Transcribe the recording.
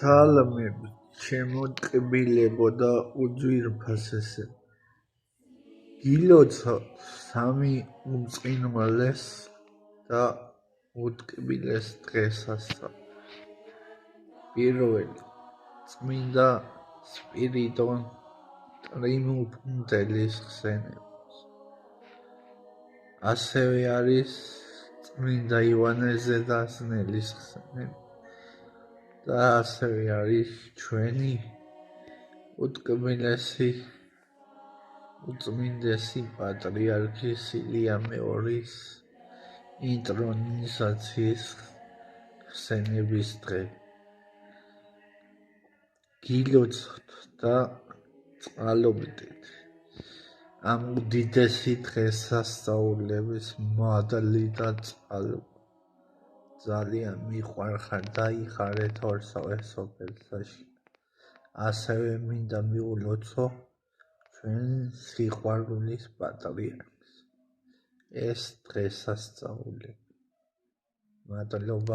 სალამები ჩემო ტკბილებო და უძვირფასესო, გილოცავთ სამი უწყინვალეს და უტკბილეს დღესასწაული. პირველი წმინდა სპირიდონ ტრიმუფუნდელის ხსენებას. ასევე არის წმინდა ივანე ზედაზნელის ხსენება და ასევე არის ჩვენი უტკბილესი უწმინდესი პატრიარქის ილია მეორის ინტრონიზაციის ხსენების დღე. გილოცავთ და წყალობდით ამ უდიდესი დღესასწაულების მადლი და წყალობა. ძალიან მიყვარხარ და იხარეთ ორსავე სოფელსაში. ასევე მინდა მიულოცო ჩვენ სიყვარულის პატრიარქს ეს დღესასწაულები. მადლობა.